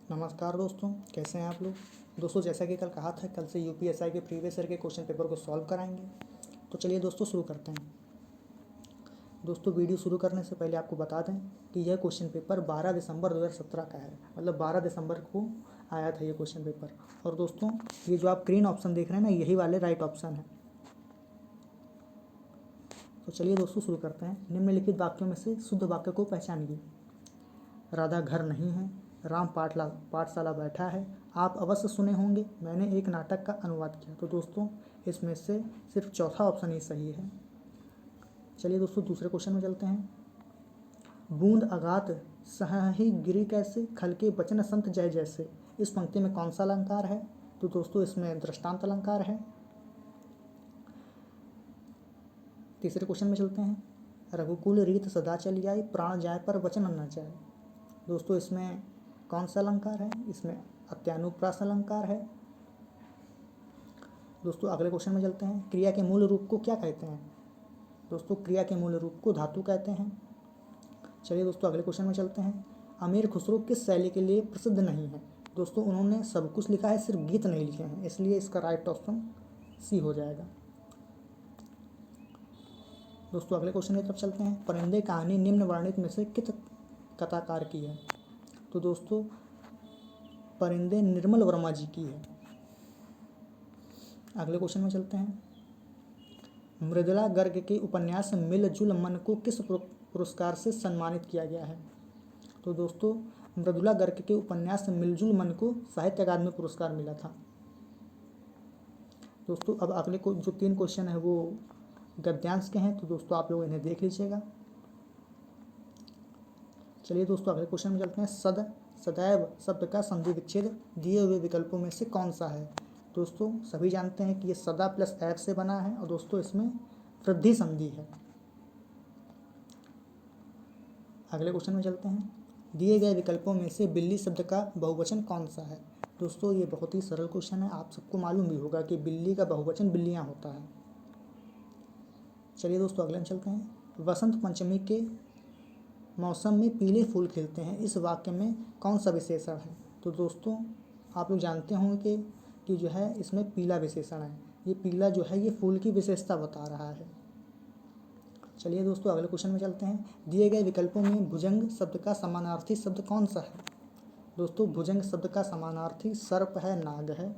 नमस्कार दोस्तों, कैसे हैं आप लोग। दोस्तों, जैसा कि कल कहा था, कल से यूपीएसआई के प्रीवियस ईयर के क्वेश्चन पेपर को सॉल्व कराएंगे। तो चलिए दोस्तों शुरू करते हैं। दोस्तों, वीडियो शुरू करने से पहले आपको बता दें कि यह क्वेश्चन पेपर 12 दिसंबर 2017 का है। मतलब 12 दिसंबर को आया था ये क्वेश्चन पेपर। और दोस्तों, ये जो आप ग्रीन ऑप्शन देख रहे हैं ना, यही वाले राइट ऑप्शन है। तो चलिए दोस्तों शुरू करते हैं। निम्नलिखित वाक्यों में से शुद्ध वाक्य को पहचानिए। राधा घर नहीं है, राम पाठशाला बैठा है, आप अवश्य सुने होंगे, मैंने एक नाटक का अनुवाद किया। तो दोस्तों, इसमें से सिर्फ चौथा ऑप्शन ही सही है। चलिए दोस्तों दूसरे क्वेश्चन में चलते हैं। बूंद अगात सहहि गिरी कैसे, खल के बचन संत जय जैसे। इस पंक्ति में कौन सा अलंकार है? तो दोस्तों, इसमें दृष्टांत अलंकार है। तीसरे क्वेश्चन में चलते हैं। रघुकुल रीत सदा चली आई, प्राण जाए पर वचन न जाए। दोस्तों, इसमें कौन सा अलंकार है? इसमें अत्यानुप्रास अलंकार है। दोस्तों, अगले क्वेश्चन में चलते हैं। क्रिया के मूल रूप को क्या कहते हैं? दोस्तों, क्रिया के मूल रूप को धातु कहते हैं। चलिए दोस्तों अगले क्वेश्चन में चलते हैं। अमीर खुसरो किस शैली के लिए प्रसिद्ध नहीं है? दोस्तों, उन्होंने सब कुछ लिखा है, सिर्फ गीत नहीं लिखे हैं, इसलिए इसका राइट ऑप्शन सी हो जाएगा। दोस्तों, अगले क्वेश्चन की तरफ चलते हैं। परिंदे कहानी निम्न वर्णित में से किस कथाकार की है? तो दोस्तों, परिंदे निर्मल वर्मा जी की है। अगले क्वेश्चन में चलते हैं। मृदुला गर्ग के उपन्यास मिलजुल मन को किस पुरस्कार से सम्मानित किया गया है? तो दोस्तों, मृदुला गर्ग के उपन्यास मिलजुल मन को साहित्य अकादमी पुरस्कार मिला था। दोस्तों, अब अगले को जो 3 क्वेश्चन है वो गद्यांश के हैं, तो दोस्तों आप लोग इन्हें देख लीजिएगा। चलिए दोस्तों अगले क्वेश्चन में चलते हैं। सदैव शब्द का संधि विच्छेद दिए हुए विकल्पों में से कौन सा है? दोस्तों, सभी जानते हैं कि ये सदा प्लस ऐप से बना है, और दोस्तों इसमें वृद्धि संधि है। अगले क्वेश्चन में चलते हैं। दिए गए विकल्पों में से बिल्ली शब्द का बहुवचन कौन सा है? दोस्तों, ये बहुत ही सरल क्वेश्चन है, आप सबको मालूम भी होगा कि बिल्ली का बहुवचन बिल्लियाँ होता है। चलिए दोस्तों अगले में चलते हैं। वसंत पंचमी के मौसम में पीले फूल खिलते हैं, इस वाक्य में कौन सा विशेषण है? तो दोस्तों, आप लोग जानते होंगे कि जो है इसमें पीला विशेषण है। ये पीला जो है ये फूल की विशेषता बता रहा है। चलिए दोस्तों अगले क्वेश्चन में चलते हैं। दिए गए विकल्पों में भुजंग शब्द का समानार्थी शब्द कौन सा है? दोस्तों, भुजंग शब्द का समानार्थी सर्प है, नाग है।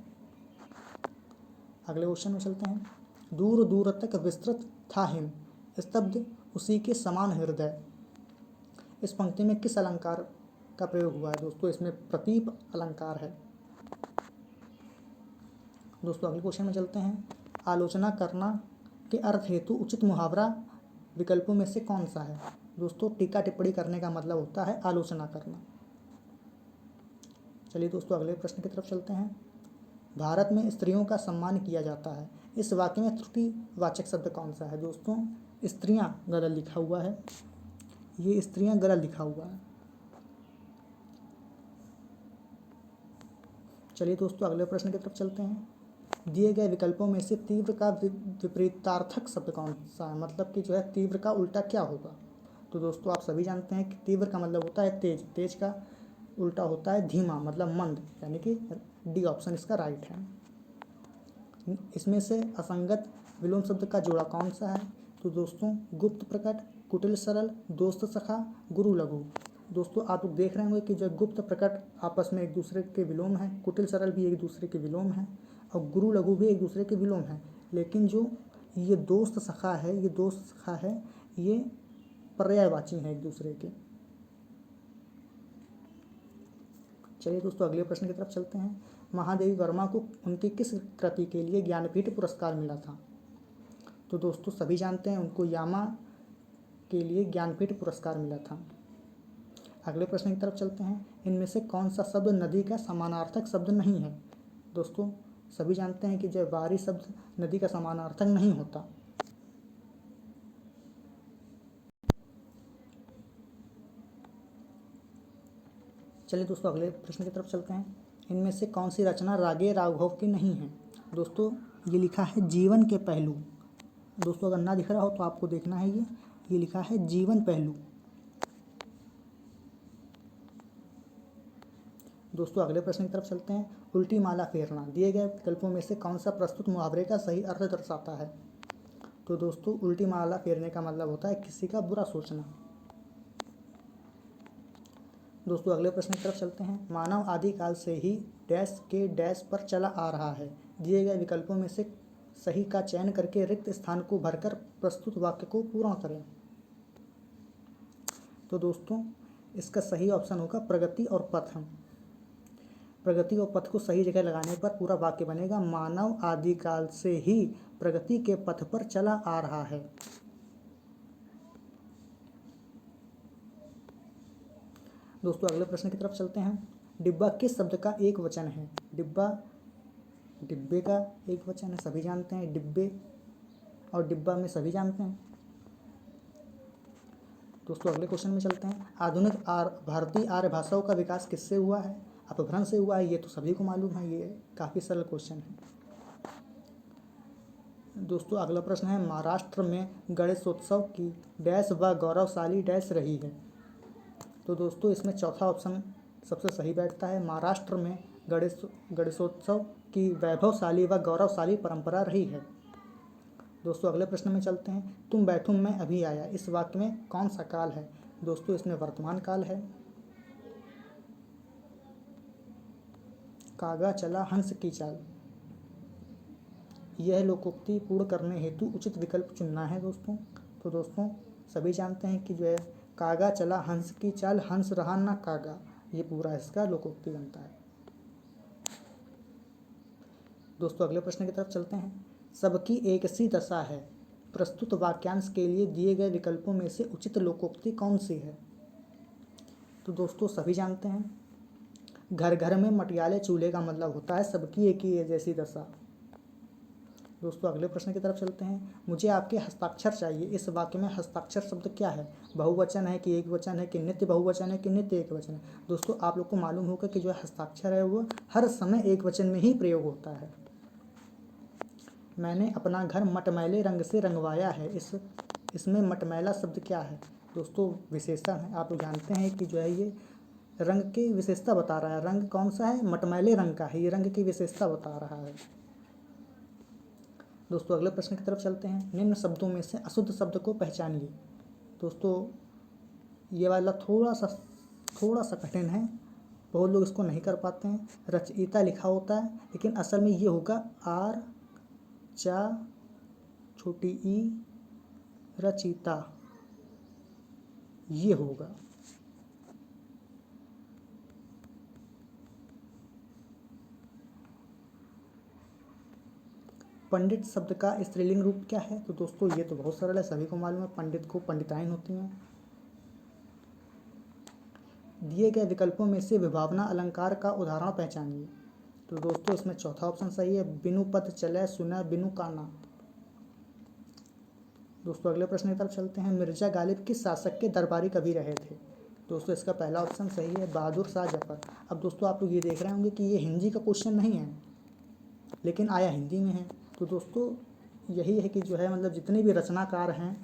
अगले क्वेश्चन में चलते हैं। दूर दूर तक विस्तृत था हिम, स्तब्ध उसी के समान हृदय। इस पंक्ति में किस अलंकार का प्रयोग हुआ है? दोस्तों, इसमें प्रतीप अलंकार है। दोस्तों अगले क्वेश्चन में चलते हैं। आलोचना करना के अर्थ हेतु उचित मुहावरा विकल्पों में से कौन सा है? दोस्तों, टीका टिप्पणी करने का मतलब होता है आलोचना करना। चलिए दोस्तों अगले प्रश्न की तरफ चलते हैं। भारत में स्त्रियों का सम्मान किया जाता है, इस वाक्य में त्रुटिवाचक शब्द कौन सा है? दोस्तों, स्त्रियां गलत लिखा हुआ है, ये स्त्रियां गलत लिखा हुआ है। चलिए दोस्तों अगले प्रश्न की तरफ चलते हैं। दिए गए विकल्पों में से तीव्र का विपरीतार्थक शब्द कौन सा है? मतलब कि जो है तीव्र का उल्टा क्या होगा? तो दोस्तों, आप सभी जानते हैं कि तीव्र का मतलब होता है तेज, तेज का उल्टा होता है धीमा, मतलब मंद, यानी कि डी ऑप्शन इसका राइट है। इसमें से असंगत विलोम शब्द का जोड़ा कौन सा है? तो दोस्तों, गुप्त प्रकट, कुटिल सरल, दोस्त सखा, गुरु लघु। दोस्तों, आप लोग देख रहे होंगे कि जो गुप्त प्रकट आपस में एक दूसरे के विलोम हैं, कुटिल सरल भी एक दूसरे के विलोम हैं, और गुरु लघु भी एक दूसरे के विलोम हैं। लेकिन जो ये दोस्त सखा है, ये पर्यायवाची हैं एक दूसरे के। चलिए दोस्तों अगले प्रश्न की तरफ चलते हैं। महादेवी वर्मा को उनकी किस कृति के लिए ज्ञानपीठ पुरस्कार मिला था? तो दोस्तों, सभी जानते हैं उनको यामा के लिए ज्ञानपीठ पुरस्कार मिला था। अगले प्रश्न की तरफ चलते हैं। इनमें से कौन सा शब्द नदी का समानार्थक शब्द नहीं है? दोस्तों, सभी जानते हैं कि जब बारी शब्द नदी का समानार्थक नहीं होता। चलिए दोस्तों अगले प्रश्न की तरफ चलते हैं। इनमें से कौन सी रचना रागे राघव की नहीं है? दोस्तों, ये लिखा है जीवन के पहलू। दोस्तों, अगर ना दिख रहा हो तो आपको देखना है, ये लिखा है जीवन पहलू। दोस्तों अगले प्रश्न की तरफ चलते हैं। उल्टी माला फेरना दिए गए विकल्पों में से कौन सा प्रस्तुत मुहावरे का सही अर्थ दर्शाता है? तो दोस्तों उल्टी माला फेरने का मतलब होता है किसी का बुरा सोचना। दोस्तों अगले प्रश्न की तरफ चलते हैं। मानव आदिकाल से ही डैश के डैश पर चला आ रहा है। दिए गए विकल्पों में से सही का चयन करके रिक्त स्थान को भरकर प्रस्तुत वाक्य को पूर्ण करें। तो दोस्तों इसका सही ऑप्शन होगा प्रगति और पथ। प्रगति और पथ को सही जगह लगाने पर पूरा वाक्य बनेगा, मानव आदिकाल से ही प्रगति के पथ पर चला आ रहा है। दोस्तों अगले प्रश्न की तरफ चलते हैं। डिब्बा किस शब्द का एक वचन है? डिब्बा डिब्बे का एक वचन है, सभी जानते हैं। डिब्बे और डिब्बा में सभी जानते हैं। दोस्तों अगले क्वेश्चन में चलते हैं। आधुनिक भारतीय आर्य भाषाओं का विकास किससे हुआ है? अपभ्रंश से हुआ है, ये तो सभी को मालूम है, ये काफ़ी सरल क्वेश्चन है। दोस्तों अगला प्रश्न है। महाराष्ट्र में गणेशोत्सव की डैश व गौरवशाली डैश रही है। तो दोस्तों इसमें चौथा ऑप्शन सबसे सही बैठता है। महाराष्ट्र में गणेशोत्सव की वैभवशाली व गौरवशाली परंपरा रही है। दोस्तों अगले प्रश्न में चलते हैं। तुम बैठो मैं अभी आया, इस वाक्य में कौन सा काल है? दोस्तों इसमें वर्तमान काल है। कागा चला हंस की चाल, यह लोकोक्ति पूर्ण करने हेतु उचित विकल्प चुनना है दोस्तों। तो दोस्तों सभी जानते हैं कि जो है कागा चला हंस की चाल, हंस रहा ना कागा, ये पूरा इसका लोकोक्ति बनता है। दोस्तों अगले प्रश्न की तरफ चलते हैं। सबकी एक सी दशा है, प्रस्तुत वाक्यांश के लिए दिए गए विकल्पों में से उचित लोकोक्ति कौन सी है? तो दोस्तों सभी जानते हैं, घर घर में मटियाले चूल्हे का मतलब होता है सबकी एक ही जैसी दशा। दोस्तों अगले प्रश्न की तरफ चलते हैं। मुझे आपके हस्ताक्षर चाहिए, इस वाक्य में हस्ताक्षर शब्द क्या है? बहुवचन है कि एक वचन है कि नित्य बहुवचन है कि नित्य एक वचन है? दोस्तों आप लोग को मालूम होगा कि जो हस्ताक्षर है वो हर समय एक वचन में ही प्रयोग होता है। मैंने अपना घर मटमैले रंग से रंगवाया है, इसमें मटमैला शब्द क्या है? दोस्तों विशेषण है। आप लोग जानते हैं कि जो है ये रंग की विशेषता बता रहा है। रंग कौन सा है? मटमैले रंग का है, ये रंग की विशेषता बता रहा है। दोस्तों अगले प्रश्न की तरफ चलते हैं। निम्न शब्दों में से अशुद्ध शब्द को पहचानिए। दोस्तों ये वाला थोड़ा सा कठिन है, बहुत लोग इसको नहीं कर पाते हैं। रचयिता लिखा होता है लेकिन असल में ये होगा आर चा छोटी ई रचिता, ये होगा। पंडित शब्द का स्त्रीलिंग रूप क्या है? तो दोस्तों ये तो बहुत सरल है, सभी को मालूम है, पंडित को पंडिताइन होती हैं। दिए गए विकल्पों में से विभावना अलंकार का उदाहरण पहचानिए। तो दोस्तों इसमें चौथा ऑप्शन सही है, बिनु पद चले सुना बिनु काना। दोस्तों अगले प्रश्न की तरफ चलते हैं। मिर्जा गालिब किस शासक के दरबारी कवि रहे थे? दोस्तों इसका पहला ऑप्शन सही है, बहादुर शाह जफर। अब दोस्तों आप लोग ये देख रहे होंगे कि ये हिंदी का क्वेश्चन नहीं है लेकिन आया हिंदी में है। तो दोस्तों यही है कि जो है मतलब जितने भी रचनाकार हैं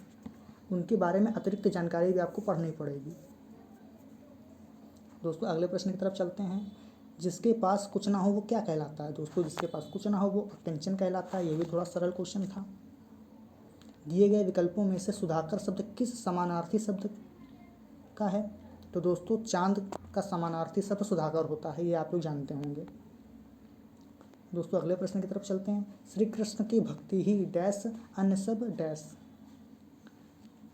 उनके बारे में अतिरिक्त जानकारी भी आपको पढ़नी पड़ेगी। दोस्तों अगले प्रश्न की तरफ चलते हैं। जिसके पास कुछ ना हो वो क्या कहलाता है? दोस्तों जिसके पास कुछ ना हो वो अकिंचन कहलाता है। ये भी थोड़ा सरल क्वेश्चन था। दिए गए विकल्पों में से सुधाकर शब्द किस समानार्थी शब्द का है? तो दोस्तों चांद का समानार्थी शब्द सुधाकर होता है, ये आप लोग जानते होंगे। दोस्तों अगले प्रश्न की तरफ चलते हैं। श्री कृष्ण की भक्ति ही डैश अन्य सब डैश।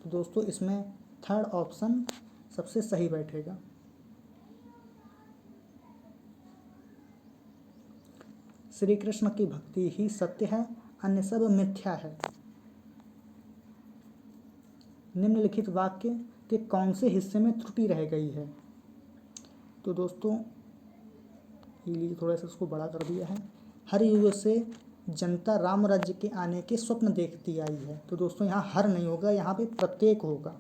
तो दोस्तों इसमें थर्ड ऑप्शन सबसे सही बैठेगा। श्री कृष्ण की भक्ति ही सत्य है, अन्य सब मिथ्या है। निम्नलिखित वाक्य के कौन से हिस्से में त्रुटि रह गई है? तो दोस्तों ये लिए थोड़ा सा इसको बड़ा कर दिया है। हर युग से जनता राम राज्य के आने के स्वप्न देखती आई है। तो दोस्तों यहाँ हर नहीं होगा, यहाँ पे प्रत्येक होगा।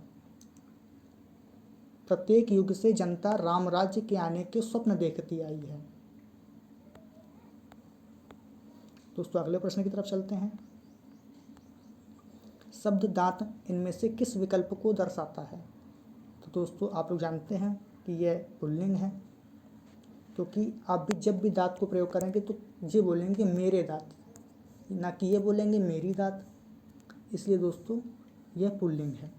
प्रत्येक युग से जनता राम राज्य के आने के स्वप्न देखती आई है। दोस्तों अगले प्रश्न की तरफ चलते हैं। शब्द दांत इनमें से किस विकल्प को दर्शाता है? तो दोस्तों आप लोग जानते हैं कि यह पुल्लिंग है। क्योंकि आप भी जब भी दाँत को प्रयोग करेंगे तो ये बोलेंगे मेरे दाँत, ना कि ये बोलेंगे मेरी दाँत, इसलिए दोस्तों यह पुल्लिंग है।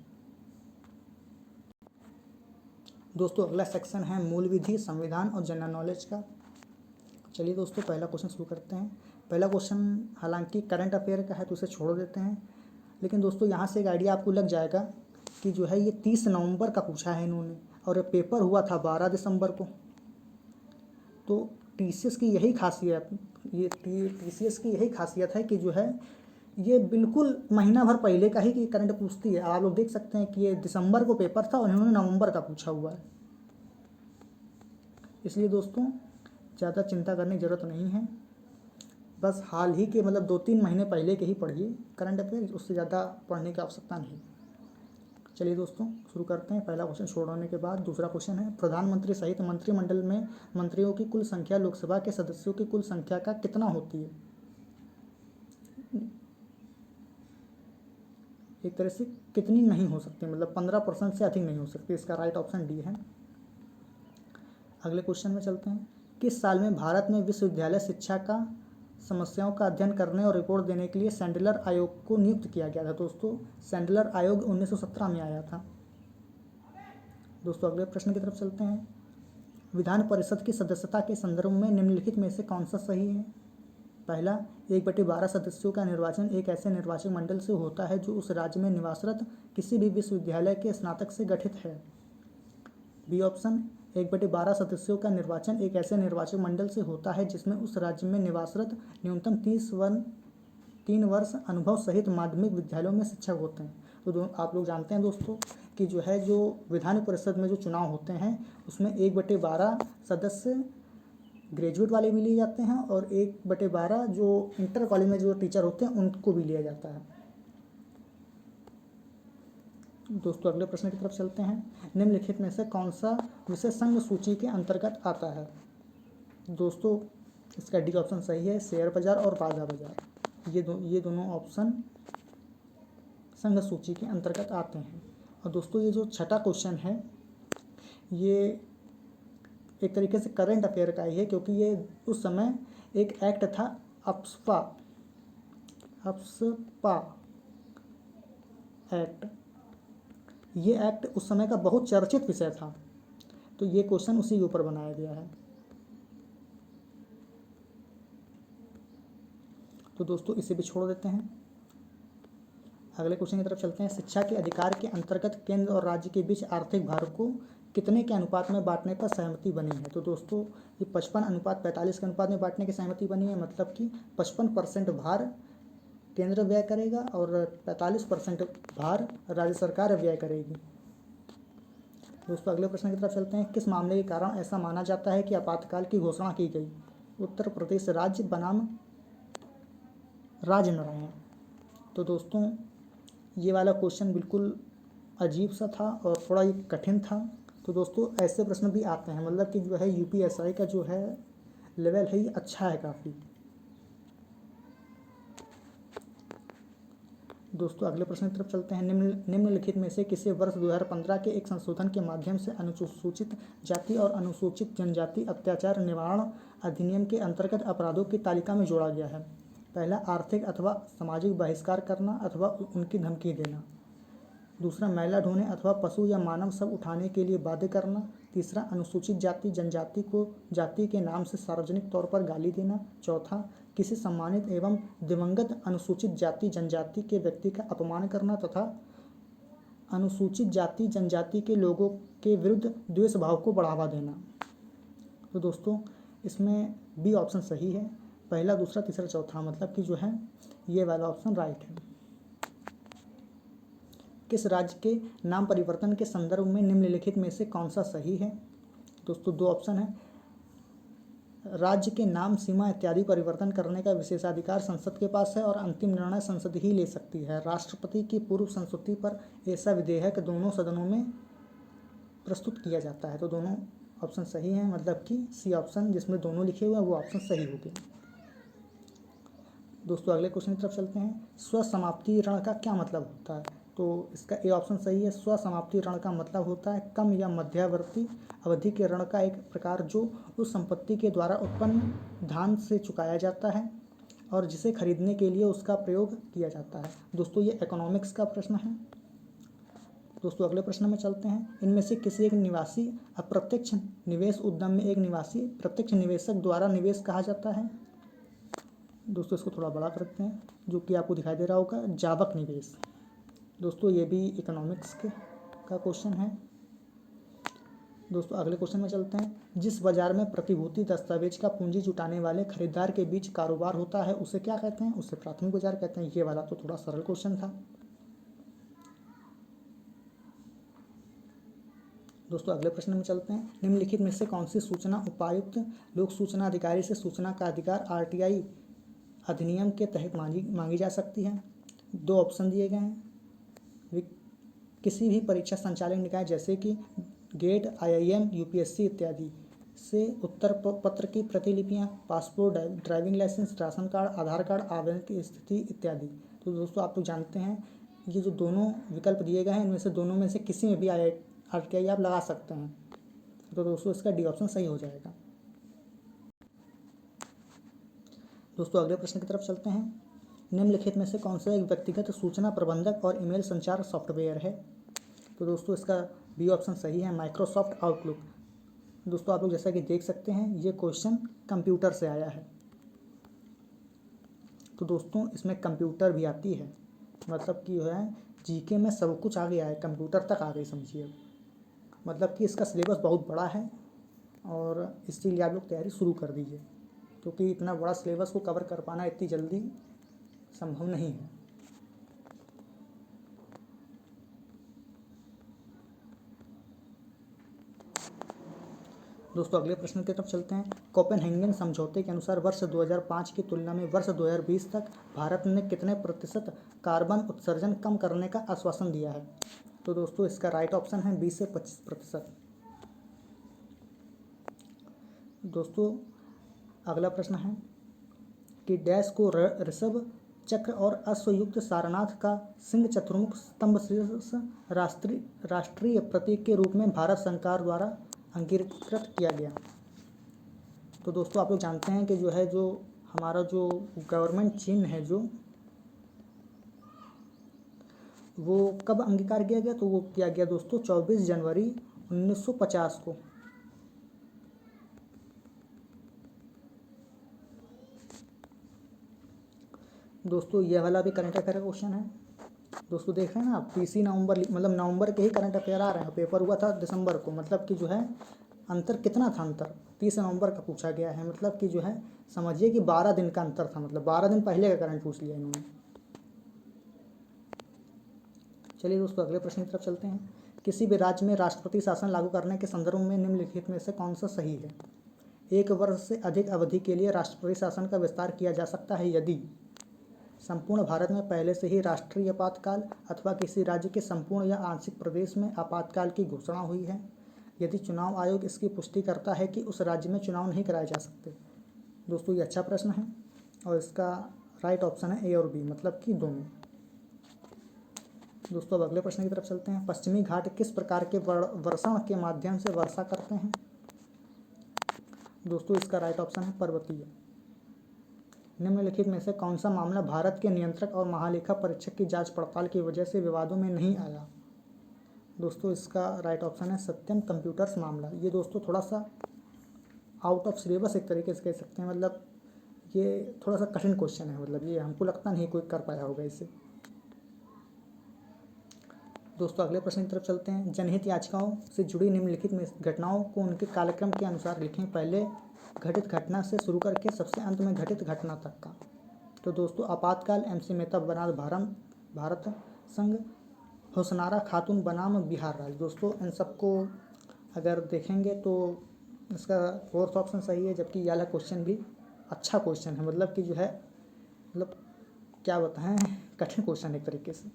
दोस्तों अगला सेक्शन है मूल विधि, संविधान और जनरल नॉलेज का। चलिए दोस्तों पहला क्वेश्चन शुरू करते हैं। पहला क्वेश्चन हालांकि करंट अफेयर का है तो इसे छोड़ देते हैं, लेकिन दोस्तों यहाँ से एक आइडिया आपको लग जाएगा कि जो है ये 30 नवंबर का पूछा है इन्होंने और ये पेपर हुआ था 12 दिसंबर को। तो टीसीएस की यही खासियत, ये टीसीएस की यही खासियत है कि जो है ये बिल्कुल महीना भर पहले का ही करंट पूछती है। आप लोग देख सकते हैं कि ये दिसंबर को पेपर था और इन्होंने नवंबर का पूछा हुआ है, इसलिए दोस्तों ज़्यादा चिंता करने की ज़रूरत नहीं है। बस हाल ही के मतलब 2-3 महीने पहले के ही पढ़िए करंट अफेयर, उससे ज़्यादा पढ़ने की आवश्यकता नहीं। चलिए दोस्तों शुरू करते हैं। पहला क्वेश्चन छोड़ने के बाद दूसरा क्वेश्चन है, प्रधानमंत्री सहित मंत्रिमंडल में मंत्रियों की कुल संख्या लोकसभा के सदस्यों की कुल संख्या का कितना होती है? एक तरह से कितनी नहीं हो सकती, मतलब 15% से अधिक नहीं हो सकती। इसका राइट ऑप्शन डी है। अगले क्वेश्चन में चलते हैं। किस साल में भारत में विश्वविद्यालय शिक्षा का समस्याओं का अध्ययन करने और रिपोर्ट देने के लिए सैंडलर आयोग को नियुक्त किया गया था? दोस्तों सैंडलर आयोग 1917 में आया था। दोस्तों अगले प्रश्न की तरफ चलते हैं। विधान परिषद की सदस्यता के संदर्भ में निम्नलिखित में से कौन सा सही है? पहला, 1/12 सदस्यों का निर्वाचन एक ऐसे निर्वाचक मंडल से होता है जो उस राज्य में निवासरत किसी भी विश्वविद्यालय के स्नातक से गठित है। बी ऑप्शन, 1/12 सदस्यों का निर्वाचन एक ऐसे निर्वाचक मंडल से होता है जिसमें उस राज्य में निवासरत न्यूनतम 3 वर्ष अनुभव सहित माध्यमिक विद्यालयों में शिक्षक होते हैं। तो आप लोग जानते हैं दोस्तों कि जो है जो विधान परिषद में जो चुनाव होते हैं उसमें 1/12 सदस्य ग्रेजुएट वाले भी लिए जाते हैं और 1/12 जो इंटर कॉलेज में जो टीचर होते हैं उनको भी लिया जाता है। दोस्तों अगले प्रश्न की तरफ चलते हैं। निम्नलिखित में से कौन सा विषय संघ सूची के अंतर्गत आता है? दोस्तों इसका डी ऑप्शन सही है, शेयर बाजार और बाधा बाजार। ये दोनों ऑप्शन संघ सूची के अंतर्गत आते हैं। और दोस्तों ये जो छठा क्वेश्चन है ये एक तरीके से करंट अफेयर का ही है, क्योंकि ये उस समय एक एक्ट था अप्सपा एक्ट। ये एक्ट उस समय का बहुत चर्चित विषय था, तो ये क्वेश्चन उसी के ऊपर बनाया गया है। तो दोस्तों इसे भी छोड़ देते हैं। अगले क्वेश्चन की तरफ चलते हैं। शिक्षा के अधिकार के अंतर्गत केंद्र और राज्य के बीच आर्थिक भार को कितने के अनुपात में बांटने पर सहमति बनी है? तो दोस्तों ये 55:45 के अनुपात में बांटने की सहमति बनी है, मतलब कि 55% भार केंद्र व्यय करेगा और 45% भार राज्य सरकार व्यय करेगी। दोस्तों अगले प्रश्न की तरफ चलते हैं। किस मामले के कारण ऐसा माना जाता है कि आपातकाल की घोषणा की गई? उत्तर प्रदेश राज्य बनाम राजनारायण। तो दोस्तों ये वाला क्वेश्चन बिल्कुल अजीब सा था और थोड़ा ये कठिन था। तो दोस्तों ऐसे प्रश्न भी आते हैं, मतलब कि जो है यूपीएसआई का जो है लेवल है ये अच्छा है काफ़ी। दोस्तों अगले प्रश्न की तरफ चलते हैं। निम्नलिखित में से किसे वर्ष 2015 के एक संशोधन के माध्यम से अनुसूचित जाति और अनुसूचित जनजाति अत्याचार निवारण अधिनियम के अंतर्गत अपराधों की तालिका में जोड़ा गया है? पहला, आर्थिक अथवा सामाजिक बहिष्कार करना अथवा उनकी धमकी देना। दूसरा, मैला ढोने अथवा पशु या मानव शव उठाने के लिए बाध्य करना। तीसरा, अनुसूचित जाति जनजाति को जाति के नाम से सार्वजनिक तौर पर गाली देना। चौथा, किसी सम्मानित एवं दिवंगत अनुसूचित जाति जनजाति के व्यक्ति का अपमान करना तथा अनुसूचित जाति जनजाति के लोगों के विरुद्ध द्वेष भाव को बढ़ावा देना। तो दोस्तों इसमें बी ऑप्शन सही है, पहला दूसरा तीसरा चौथा, मतलब कि जो है ये वाला ऑप्शन राइट है। किस राज्य के नाम परिवर्तन के संदर्भ में निम्नलिखित में से कौन सा सही है? दोस्तों दो ऑप्शन है। राज्य के नाम, सीमा इत्यादि परिवर्तन करने का विशेषाधिकार संसद के पास है और अंतिम निर्णय संसद ही ले सकती है। राष्ट्रपति की पूर्व संस्तुति पर ऐसा विधेयक दोनों सदनों में प्रस्तुत किया जाता है। तो दोनों ऑप्शन सही हैं, मतलब कि सी ऑप्शन जिसमें दोनों लिखे हुए हैं वो ऑप्शन सही हो गया। दोस्तों अगले क्वेश्चन की तरफ चलते हैं। स्वसमाप्ति ऋण का क्या मतलब होता है? तो इसका ए ऑप्शन सही है। स्वसमाप्ति ऋण का मतलब होता है कम या मध्यवर्ती अवधि के ऋण का एक प्रकार जो उस संपत्ति के द्वारा उत्पन्न धन से चुकाया जाता है और जिसे खरीदने के लिए उसका प्रयोग किया जाता है। दोस्तों ये इकोनॉमिक्स का प्रश्न है। दोस्तों अगले प्रश्न में चलते हैं। इनमें से किसी एक निवासी अप्रत्यक्ष निवेश उद्यम में एक निवासी प्रत्यक्ष निवेशक द्वारा निवेश कहा जाता है। दोस्तों इसको थोड़ा बड़ा करते हैं, जो कि आपको दिखाई दे रहा होगा, जावक निवेश। दोस्तों ये भी इकोनॉमिक्स का क्वेश्चन है। दोस्तों अगले क्वेश्चन में चलते हैं। जिस बाजार में प्रतिभूति दस्तावेज का पूंजी जुटाने वाले खरीदार के बीच कारोबार होता है उसे क्या कहते हैं? उसे प्राथमिक बाजार कहते हैं। ये वाला तो थोड़ा सरल क्वेश्चन था। दोस्तों अगले प्रश्न में चलते हैं। निम्नलिखित में से कौन सी सूचना उपायुक्त लोक सूचना अधिकारी से सूचना का अधिकार आरटीआई अधिनियम के तहत मांगी जा सकती है? दो ऑप्शन दिए गए हैं। किसी भी परीक्षा संचालन निकाय जैसे कि गेट, आईआईएम, यूपीएससी इत्यादि से उत्तर पत्र की प्रतिलिपियां, passport, driving licence, ration card, Aadhaar card, आवेदन की स्थिति इत्यादि। तो दोस्तों आप लोग जानते हैं ये जो दोनों विकल्प दिए गए हैं इनमें से दोनों में से किसी में भी आरटीआई आप लगा सकते हैं। तो दोस्तों इसका डी ऑप्शन सही हो जाएगा। दोस्तों अगले प्रश्न की तरफ चलते हैं। निम्नलिखित में से कौन सा एक व्यक्तिगत सूचना प्रबंधक और ईमेल संचार सॉफ्टवेयर है? तो दोस्तों इसका बी ऑप्शन सही है, माइक्रोसॉफ्ट आउटलुक। दोस्तों आप लोग जैसा कि देख सकते हैं ये क्वेश्चन कंप्यूटर से आया है। तो दोस्तों इसमें कंप्यूटर भी आती है, मतलब कि जो है जीके में सब कुछ आ गया है, कंप्यूटर तक आ गई समझिए। मतलब कि इसका सिलेबस बहुत बड़ा है और इसीलिए आप लोग तैयारी शुरू कर दीजिए, क्योंकि इतना बड़ा सिलेबस को कवर कर पाना इतनी जल्दी संभव नहीं है। दोस्तों अगले प्रश्न की तरफ चलते हैं। कोपेनहेगन समझौते के अनुसार वर्ष 2005 की तुलना में वर्ष 2020 तक भारत ने कितने प्रतिशत कार्बन उत्सर्जन कम करने का आश्वासन दिया है? तो दोस्तों इसका राइट ऑप्शन है 20 से 25%। दोस्तों अगला प्रश्न है कि डैश को ऋषभ चक्र और अश्वयुक्त सारनाथ का सिंह चतुर्मुख स्तंभ शीर्ष राष्ट्रीय प्रतीक के रूप में भारत सरकार द्वारा अंगीकृत किया गया। तो दोस्तों आप लोग जानते हैं कि जो है जो हमारा जो गवर्नमेंट चिन्ह है जो वो कब अंगीकार किया गया? तो वो किया गया दोस्तों 24 जनवरी 1950 को। दोस्तों ये वाला भी करंट अफेयर का क्वेश्चन है। दोस्तों देख रहे हैं ना आप, 30 नवंबर मतलब नवंबर के ही करंट अफेयर आ रहे हैं। पेपर हुआ था दिसंबर को, मतलब कि जो है अंतर कितना था? अंतर 30 नवंबर का पूछा गया है। मतलब कि जो है समझिए कि 12 दिन का अंतर था, मतलब 12 दिन पहले का करंट पूछ लिया इन्होंने। चलिए दोस्तों अगले प्रश्न की तरफ चलते हैं। किसी भी राज्य में राष्ट्रपति शासन लागू करने के संदर्भ में निम्नलिखित में से कौन सा सही है? 1 वर्ष से अधिक अवधि के लिए राष्ट्रपति शासन का विस्तार किया जा सकता है यदि संपूर्ण भारत में पहले से ही राष्ट्रीय आपातकाल अथवा किसी राज्य के संपूर्ण या आंशिक प्रदेश में आपातकाल की घोषणा हुई है, यदि चुनाव आयोग इसकी पुष्टि करता है कि उस राज्य में चुनाव नहीं कराए जा सकते। दोस्तों ये अच्छा प्रश्न है और इसका राइट ऑप्शन है ए और बी, मतलब कि दोनों। दोस्तों अब अगले प्रश्न की तरफ चलते हैं। पश्चिमी घाट किस प्रकार के वर्षण के माध्यम से वर्षा करते हैं? दोस्तों इसका राइट ऑप्शन है पर्वतीय। निम्नलिखित में से कौन सा मामला भारत के नियंत्रक और महालेखा परीक्षक की जांच पड़ताल की वजह से विवादों में नहीं आया? दोस्तों इसका राइट ऑप्शन है सत्यम कंप्यूटर्स मामला। ये दोस्तों थोड़ा सा आउट ऑफ सिलेबस एक तरीके से कह सकते हैं, मतलब ये थोड़ा सा कठिन क्वेश्चन है, मतलब ये हमको लगता नहीं कोई कर पाया होगा इसे। दोस्तों अगले प्रश्न की तरफ चलते हैं। जनहित याचिकाओं से जुड़ी निम्नलिखित में घटनाओं को उनके कालक्रम के अनुसार लिखें, पहले घटित घटना से शुरू करके सबसे अंत में घटित घटना तक का। तो दोस्तों आपातकाल MC मेहता बनाम भारत संघ, हुसनारा खातून बनाम बिहार राज्य। दोस्तों इन सबको अगर देखेंगे तो इसका फोर्थ ऑप्शन सही है, जबकि ये वाला क्वेश्चन भी अच्छा क्वेश्चन है, मतलब कि जो है मतलब क्या बताएं, कठिन क्वेश्चन एक तरीके से,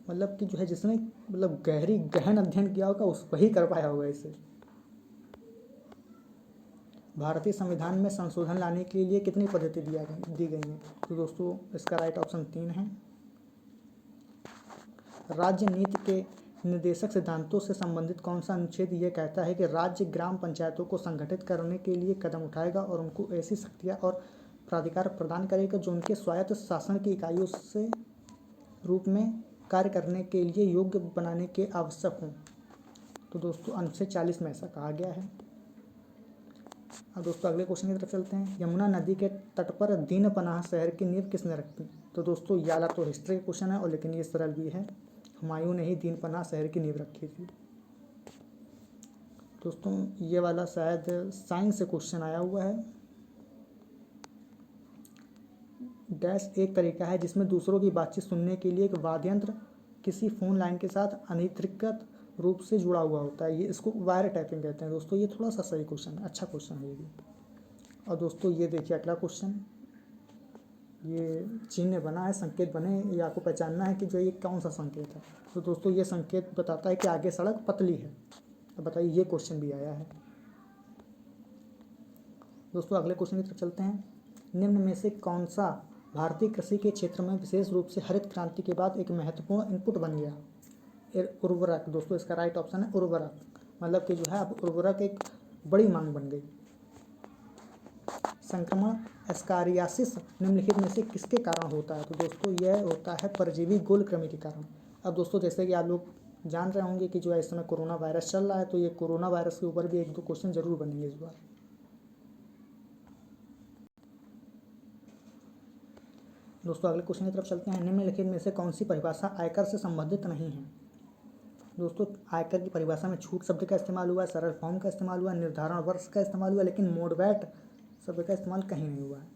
मतलब कि जो है जिसने मतलब गहन अध्ययन किया होगा उस वही कर पाया होगा इसे। भारतीय संविधान में संशोधन लाने के लिए कितनी पद्धति दी गई हैं? तो दोस्तों इसका राइट ऑप्शन 3 है। राज्य नीति के निर्देशक सिद्धांतों से संबंधित कौन सा अनुच्छेद ये कहता है कि राज्य ग्राम पंचायतों को संगठित करने के लिए कदम उठाएगा और उनको ऐसी शक्तियाँ और प्राधिकार प्रदान करेगा जो उनके स्वायत्त शासन की इकाइयों से रूप में कार्य करने के लिए योग्य बनाने के आवश्यक हों। तो दोस्तों अनुच्छेद 40 में ऐसा कहा गया है। अब दोस्तों अगले क्वेश्चन की तरफ चलते हैं। यमुना नदी के तट पर दीनपनाह शहर की नींव किसने रखी? तो दोस्तों ये वाला तो हिस्ट्री का क्वेश्चन है और लेकिन ये सरल भी है। हुमायूं ने ही दीनपनाह शहर की नींव रखी थी। दोस्तों ये वाला शायद साइंस से क्वेश्चन आया हुआ है। डैश एक तरीका है जिसमें दूसरों की बातचीत सुनने के लिए एक वाद्य यंत्र किसी फ़ोन लाइन के साथ अनियंत्रित रूप से जुड़ा हुआ होता है। ये इसको वायर टैपिंग कहते हैं। दोस्तों ये थोड़ा सा सही क्वेश्चन है, अच्छा क्वेश्चन है ये भी। और दोस्तों ये देखिए अगला क्वेश्चन, ये चिन्ह बना है, संकेत बने, ये आपको पहचानना है कि जो ये कौन सा संकेत है। तो दोस्तों ये संकेत बताता है कि आगे सड़क पतली है। अब बताइए, ये क्वेश्चन भी आया है। दोस्तों अगले क्वेश्चन की तरफ चलते हैं। निम्न में से कौन सा भारतीय कृषि के क्षेत्र में विशेष रूप से हरित क्रांति के बाद एक महत्वपूर्ण इनपुट बन गया? उर्वरक। दोस्तों इसका राइट ऑप्शन है उर्वरक। मतलब कि जो है अब उर्वरक एक बड़ी मांग बन गई। संक्रमण एस्कारियासिस निम्नलिखित में से किसके कारण होता है? तो दोस्तों यह होता है परजीवी गोल कृमि के कारण। अब दोस्तों जैसे कि आप लोग जान रहे होंगे कि जो है इस समय कोरोना वायरस चल रहा है, तो ये कोरोना वायरस के ऊपर भी एक दो क्वेश्चन जरूर बनेंगे इस बार। दोस्तों अगले क्वेश्चन की तरफ चलते हैं। निम्नलिखित में से कौन सी परिभाषा आयकर से संबंधित नहीं है? दोस्तों आयकर की परिभाषा में छूट शब्द का इस्तेमाल हुआ है, सरल फॉर्म का इस्तेमाल हुआ है, निर्धारण वर्ष का इस्तेमाल हुआ है, लेकिन मोड वैट शब्द का इस्तेमाल कहीं नहीं हुआ है।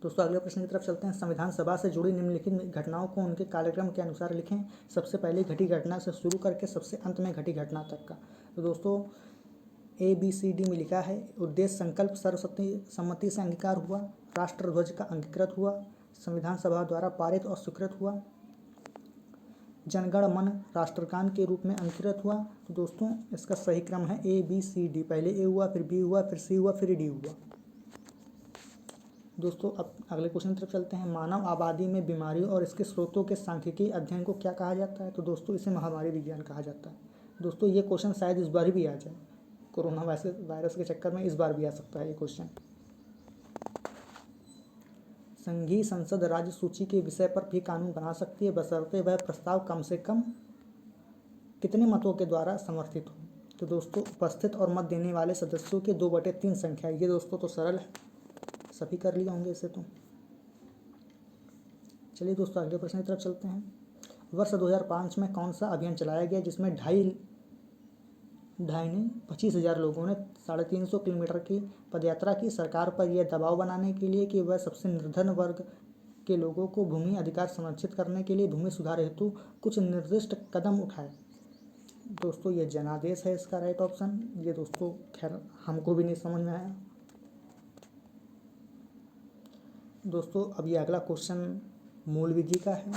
दोस्तों अगले प्रश्न की तरफ चलते हैं। संविधान सभा से जुड़ी निम्नलिखित घटनाओं को उनके कार्यक्रम के अनुसार लिखें। सबसे पहले घटी घटना से शुरू करके सबसे अंत में घटी घटना तक का। तो दोस्तों ABCD में लिखा है। उद्देश्य संकल्प सर्वसम्मति से अंगीकार हुआ, राष्ट्र ध्वज का अंगीकृत हुआ, संविधान सभा द्वारा पारित और स्वीकृत हुआ, जनगण मन राष्ट्रगान के रूप में अंकित हुआ। तो दोस्तों इसका सही क्रम है ABCD। पहले A हुआ, फिर B हुआ, फिर C हुआ, फिर D हुआ। दोस्तों अब अगले क्वेश्चन की तरफ चलते हैं। मानव आबादी में बीमारियों और इसके स्रोतों के सांख्यिकी अध्ययन को क्या कहा जाता है? तो दोस्तों इसे महामारी विज्ञान कहा जाता है। दोस्तों ये क्वेश्चन शायद इस बार भी आ जाए, कोरोना वायरस के चक्कर में इस बार भी आ सकता है ये क्वेश्चन। संघीय संसद राज्य सूची के विषय पर भी कानून बना सकती है, बशर्ते वह प्रस्ताव कम से कम कितने मतों के द्वारा समर्थित हो? तो दोस्तों उपस्थित और मत देने वाले सदस्यों के 2/3 संख्या। ये दोस्तों तो सरल है, सभी कर लिए होंगे इसे तो। चलिए दोस्तों अगले प्रश्न की तरफ चलते हैं। वर्ष 2005 में कौन सा अभियान चलाया गया जिसमें 25,000 लोगों ने 350 किलोमीटर की पदयात्रा की? सरकार पर यह दबाव बनाने के लिए कि वह सबसे निर्धन वर्ग के लोगों को भूमि अधिकार संरक्षित करने के लिए भूमि सुधार हेतु कुछ निर्दिष्ट कदम उठाए। दोस्तों ये जनादेश है इसका राइट ऑप्शन। ये दोस्तों खैर हमको भी नहीं समझ में आया। दोस्तों अब ये अगला क्वेश्चन मूल विधि का है।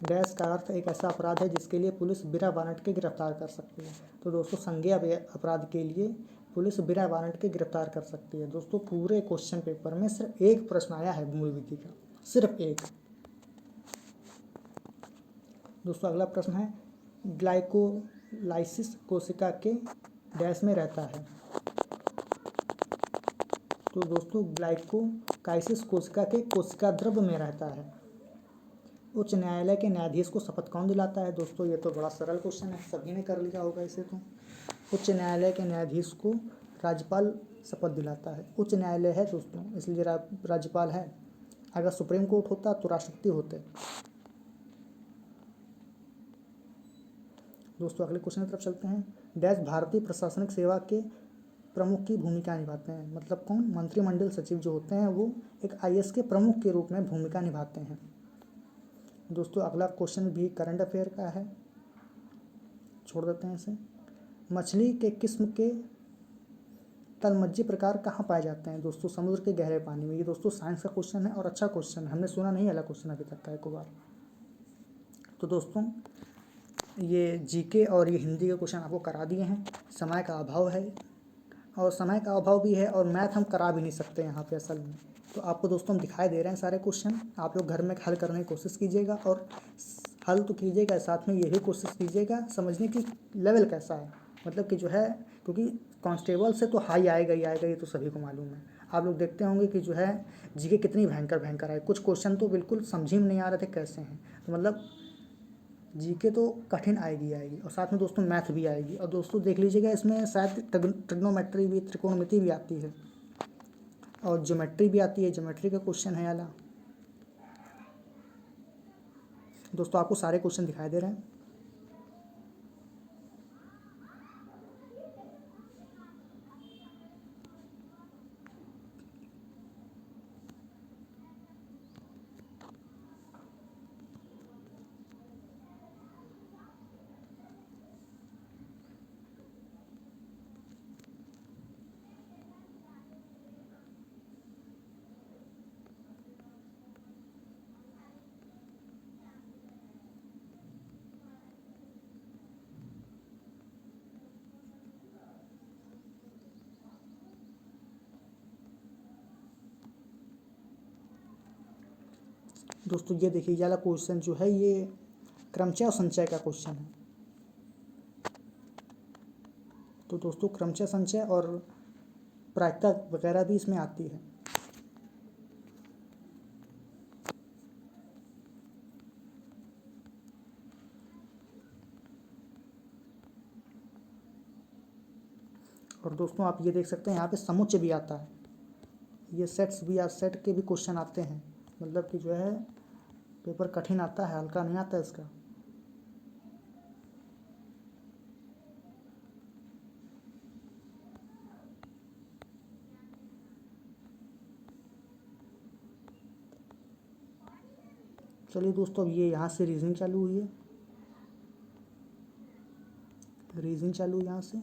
डैश का अर्थ एक ऐसा अपराध है जिसके लिए पुलिस बिना वारंट के गिरफ्तार कर सकती है। तो दोस्तों संज्ञेय अपराध के लिए पुलिस बिना वारंट के गिरफ्तार कर सकती है। दोस्तों पूरे क्वेश्चन पेपर में सिर्फ एक प्रश्न आया है मूल विधि का, सिर्फ एक। दोस्तों अगला प्रश्न है। ग्लाइकोलाइसिस कोशिका के डैश में रहता है? तो दोस्तों ग्लाइकोलाइसिस कोशिका के कोशिका द्रव्य में रहता है। उच्च न्यायालय के न्यायाधीश को शपथ कौन दिलाता है? दोस्तों ये तो बड़ा सरल क्वेश्चन है, सभी ने कर लिया होगा इसे तो। उच्च न्यायालय के न्यायाधीश को राज्यपाल शपथ दिलाता है। उच्च न्यायालय है दोस्तों इसलिए राज्यपाल है। अगर सुप्रीम कोर्ट होता तो राष्ट्रपति होते। दोस्तों अगले क्वेश्चन की तरफ चलते हैं। डैश भारतीय प्रशासनिक सेवा के प्रमुख की भूमिका निभाते हैं? मतलब कौन? मंत्रिमंडल सचिव जो होते हैं वो एक IAS के प्रमुख के रूप में भूमिका निभाते हैं। दोस्तों अगला क्वेश्चन भी करंट अफेयर का है, छोड़ देते हैं इसे। मछली के किस्म के तलमज्जी प्रकार कहाँ पाए जाते हैं? दोस्तों समुद्र के गहरे पानी में। ये दोस्तों साइंस का क्वेश्चन है और अच्छा क्वेश्चन है, हमने सुना नहीं वाला क्वेश्चन अभी तक का एक बार। तो दोस्तों ये GK और ये हिंदी के क्वेश्चन आपको करा दिए हैं। समय का अभाव है और समय का अभाव भी है और मैथ हम करा भी नहीं सकते यहाँ पे असल में। तो आपको दोस्तों हम दिखाई दे रहे हैं सारे क्वेश्चन, आप लोग घर में हल करने की कोशिश कीजिएगा और हल तो कीजिएगा, साथ में ये भी कोशिश कीजिएगा समझने की लेवल कैसा है, मतलब कि जो है, क्योंकि कांस्टेबल से तो हाई आएगा ही आएगा, ये तो सभी को मालूम है। आप लोग देखते होंगे कि जो है जीके कितनी भयंकर भयंकर है, कुछ क्वेश्चन तो बिल्कुल समझ ही में नहीं आ रहे थे कैसे हैं, तो मतलब जीके तो कठिन आएगी आएगी, और साथ में दोस्तों मैथ भी आएगी। और दोस्तों देख लीजिएगा इसमें शायद ट्रिग्नोमेट्री भी, त्रिकोणमिति भी आती है और ज्योमेट्री भी आती है, ज्योमेट्री का क्वेश्चन है वाला। दोस्तों आपको सारे क्वेश्चन दिखाई दे रहे हैं। दोस्तों ये देखिए, ये वाला क्वेश्चन जो है ये क्रमचय और संचय का क्वेश्चन है। तो दोस्तों क्रमचय, संचय और प्रायिकता वगैरह भी इसमें आती है। और दोस्तों आप ये देख सकते हैं यहाँ पे समुच्चय भी आता है, ये सेट्स भी, सेट के भी क्वेश्चन आते हैं, मतलब कि जो है पेपर कठिन आता है, हल्का नहीं आता है इसका। चलिए दोस्तों, अब ये यहाँ से रीजनिंग चालू हुई है, रीजनिंग चालू यहाँ से।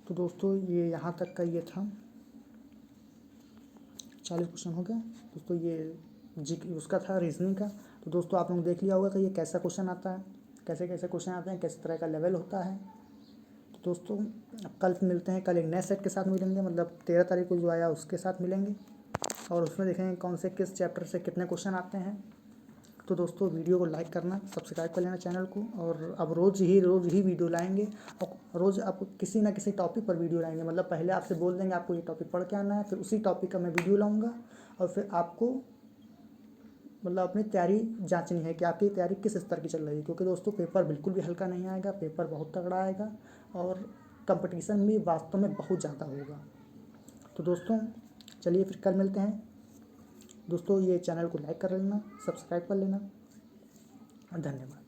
तो दोस्तों ये यहाँ तक का ये था, 40 क्वेश्चन हो गया दोस्तों, ये जी उसका था रीजनिंग का। तो दोस्तों आप लोग देख लिया होगा कि ये कैसा क्वेश्चन आता है, कैसे कैसे क्वेश्चन आते हैं, किस तरह का लेवल होता है। तो दोस्तों अब कल मिलते हैं, कल एक नए सेट के साथ मिलेंगे, मतलब 13 तारीख को जो आया उसके साथ मिलेंगे, और उसमें देखेंगे कौन से किस चैप्टर से कितने क्वेश्चन आते हैं। तो दोस्तों वीडियो को लाइक करना, सब्सक्राइब कर लेना चैनल को, और अब रोज़ ही वीडियो लाएंगे, और रोज़ आपको किसी ना किसी टॉपिक पर वीडियो लाएंगे, मतलब पहले आपसे बोल देंगे आपको ये टॉपिक पढ़ के आना है, फिर उसी टॉपिक का मैं वीडियो लाऊंगा, और फिर आपको मतलब अपनी तैयारी जांचनी है कि आपकी तैयारी किस स्तर की चल रही है, क्योंकि दोस्तों पेपर बिल्कुल भी हल्का नहीं आएगा, पेपर बहुत तगड़ा आएगा, और कंपटीशन भी वास्तव में बहुत ज़्यादा होगा। तो दोस्तों चलिए फिर कल मिलते हैं दोस्तों, ये चैनल को लाइक कर लेना, सब्सक्राइब कर लेना, धन्यवाद।